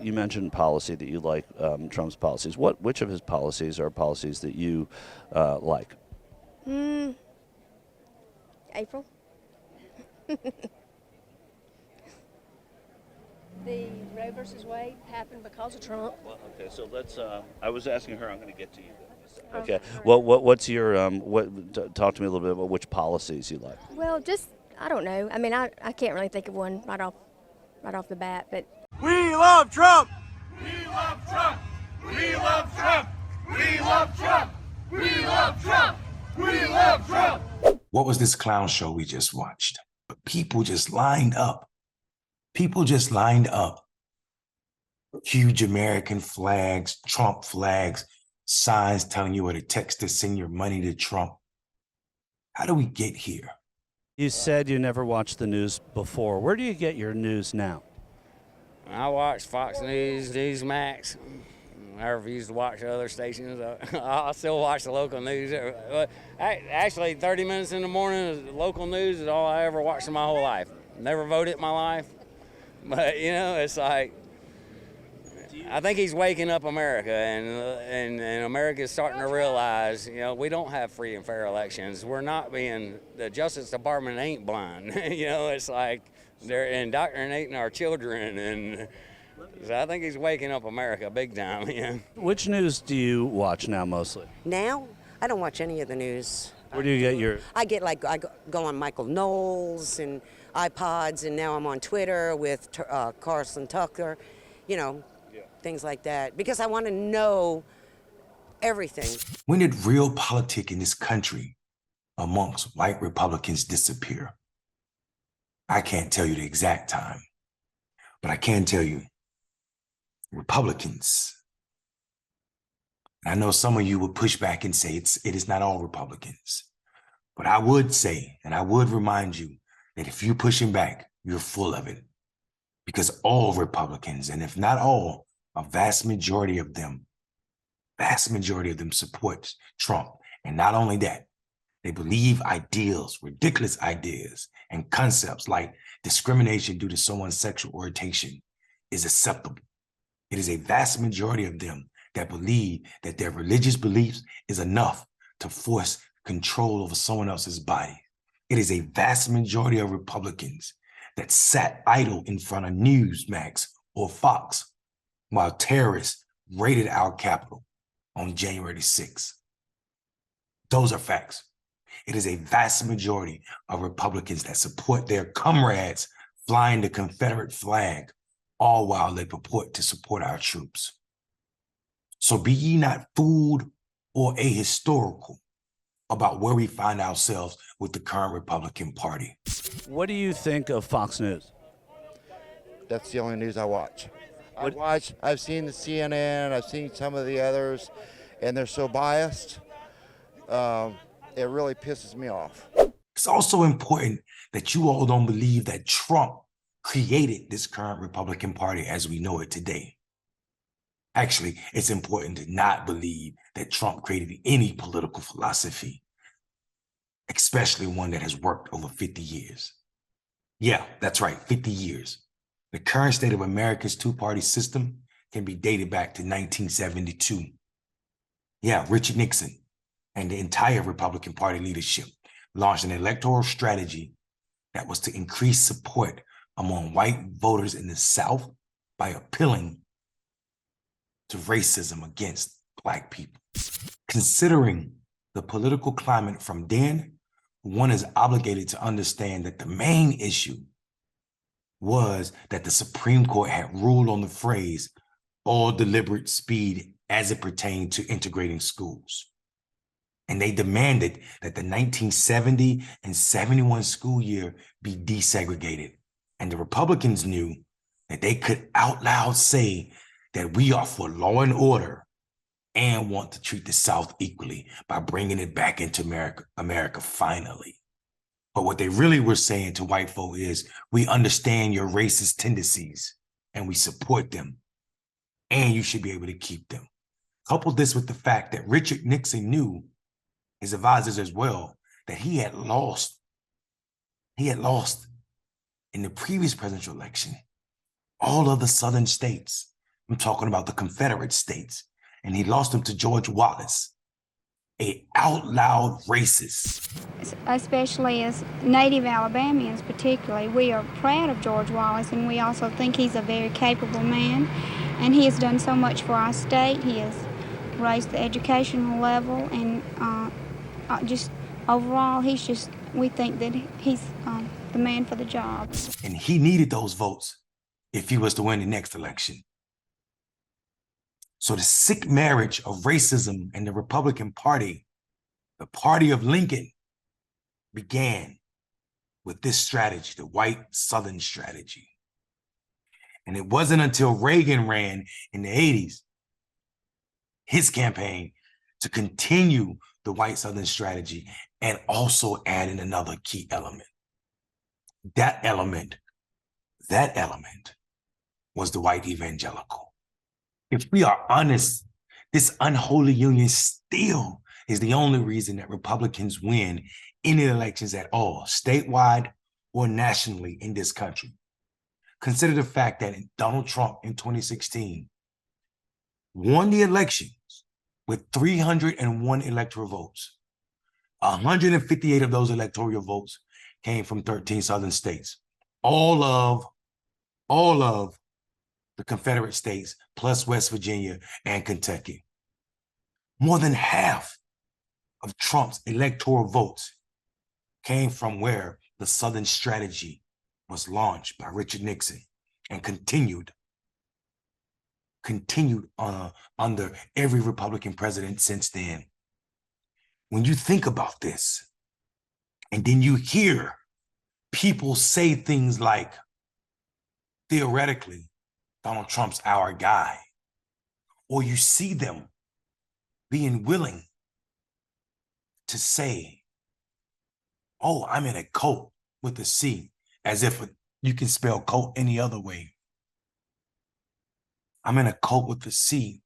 You mentioned policy that you like, Trump's policies. Which of his policies are policies that you like? Hmm. April. The Roe versus Wade happened because of Trump. Well, okay, so let's. I was asking her. I'm going to get to you. Oh, Okay. all right. Well, what's your talk to me a little bit about which policies you like. Well, just I don't know. I mean, I can't really think of one right off the bat, but We love Trump! We love Trump! We love Trump! We love Trump! We love Trump! We love Trump! What was this clown show we just watched? People just lined up. People just lined up. Huge American flags, Trump flags, signs telling you where to text to send your money to Trump. How do we get here? You said you never watched the news before. Where do you get your news now? I watch Fox News, Newsmax. I refuse to watch other stations. I still watch the local news. Actually, 30 minutes in the morning, local news is all I ever watched in my whole life. Never voted in my life. But, it's like, I think he's waking up America, and America is starting to realize, we don't have free and fair elections. We're not the Justice Department ain't blind. It's like they're indoctrinating our children, and so I think he's waking up America big time. Which news do you watch now mostly? Now, I don't watch any of the news. Where do you get your? I go on Michael Knowles and iPods, and now I'm on Twitter with Carson Tucker, things like that, because I want to know everything. When did real politics in this country amongst white Republicans disappear? I can't tell you the exact time, but I can tell you Republicans. I know some of you would push back and say it is not all Republicans, but I would say, and I would remind you that if you're pushing back, you're full of it, because all Republicans, and if not all, a vast majority of them support Trump. And not only that, they believe ideals, ridiculous ideas, and concepts like discrimination due to someone's sexual orientation is acceptable. It is a vast majority of them that believe that their religious beliefs is enough to force control over someone else's body. It is a vast majority of Republicans that sat idle in front of Newsmax or Fox while terrorists raided our Capitol on January 6th. Those are facts. It is a vast majority of Republicans that support their comrades flying the Confederate flag, all while they purport to support our troops. So be ye not fooled or ahistorical about where we find ourselves with the current Republican Party. What do you think of Fox News? That's the only news I watch. I've seen the CNN, I've seen some of the others, and they're so biased. It really pisses me off. It's also important that you all don't believe that Trump created this current Republican Party as we know it today. Actually, it's important to not believe that Trump created any political philosophy, especially one that has worked over 50 years. Yeah, that's right, 50 years. The current state of America's two-party system can be dated back to 1972. Yeah, Richard Nixon and the entire Republican Party leadership launched an electoral strategy that was to increase support among white voters in the South by appealing to racism against Black people. Considering the political climate from then, one is obligated to understand that the main issue was that the Supreme Court had ruled on the phrase, all deliberate speed as it pertained to integrating schools. And they demanded that the 1970 and 71 school year be desegregated. And the Republicans knew that they could out loud say that we are for law and order and want to treat the South equally by bringing it back into America finally. But what they really were saying to white folk is, we understand your racist tendencies and we support them, and you should be able to keep them. Couple this with the fact that Richard Nixon knew, his advisors as well, that he had lost in the previous presidential election all of the southern states I'm talking about the Confederate States. And he lost them to George Wallace, a out loud racist. Especially as Native Alabamians particularly, we are proud of George Wallace, and we also think he's a very capable man, and he has done so much for our state. He has raised the educational level, and just overall, we think that he's the man for the job. And he needed those votes if he was to win the next election. So the sick marriage of racism and the Republican Party, the party of Lincoln, began with this strategy, the white Southern strategy. And it wasn't until Reagan ran in the 80s, his campaign, to continue the white Southern strategy and also add in another key element. That element was the white evangelical. If we are honest, this unholy union still is the only reason that Republicans win any elections at all, statewide or nationally in this country. Consider the fact that Donald Trump in 2016 won the elections with 301 electoral votes. 158 of those electoral votes came from 13 southern states, all of the Confederate states, plus West Virginia and Kentucky. More than half of Trump's electoral votes came from where the Southern strategy was launched by Richard Nixon and continued under every Republican president since then. When you think about this, and then you hear people say things like, theoretically, Donald Trump's our guy, or you see them being willing to say, oh, I'm in a cult with a C, as if you can spell cult any other way. I'm in a cult with a C.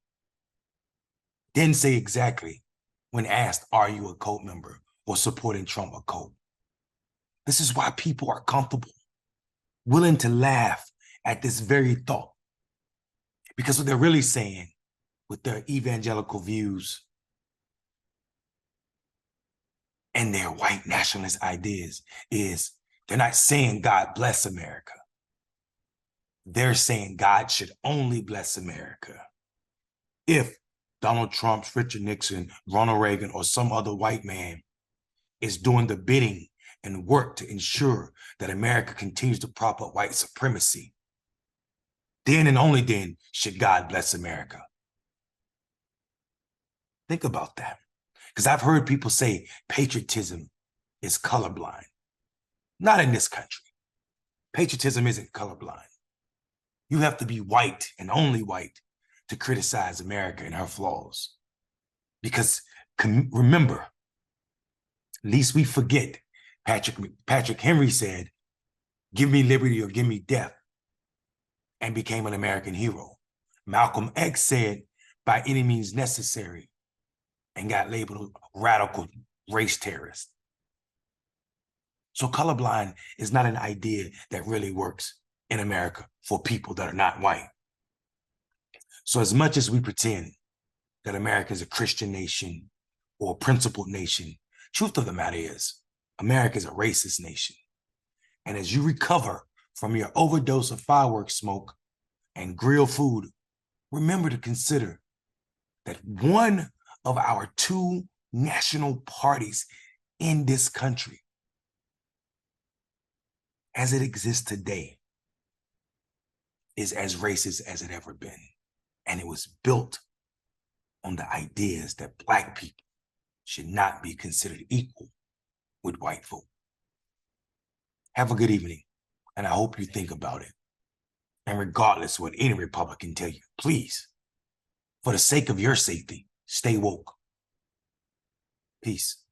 Didn't say exactly when asked, are you a cult member or supporting Trump a cult? This is why people are comfortable, willing to laugh at this very thought. Because what they're really saying with their evangelical views and their white nationalist ideas is they're not saying God bless America. They're saying God should only bless America if Donald Trump, Richard Nixon, Ronald Reagan, or some other white man is doing the bidding and work to ensure that America continues to prop up white supremacy. Then and only then should God bless America. Think about that. Because I've heard people say patriotism is colorblind. Not in this country. Patriotism isn't colorblind. You have to be white and only white to criticize America and her flaws. Because remember, lest we forget, Patrick Henry said, give me liberty or give me death, and became an American hero. Malcolm X said, by any means necessary, and got labeled a radical race terrorist. So colorblind is not an idea that really works in America for people that are not white. So as much as we pretend that America is a Christian nation or a principled nation, truth of the matter is, America is a racist nation. And as you recover from your overdose of fireworks smoke and grilled food, remember to consider that one of our two national parties in this country, as it exists today, is as racist as it ever been. And it was built on the ideas that Black people should not be considered equal with white folk. Have a good evening, and I hope you think about it. And regardless what any Republican tell you, please, for the sake of your safety, stay woke. Peace.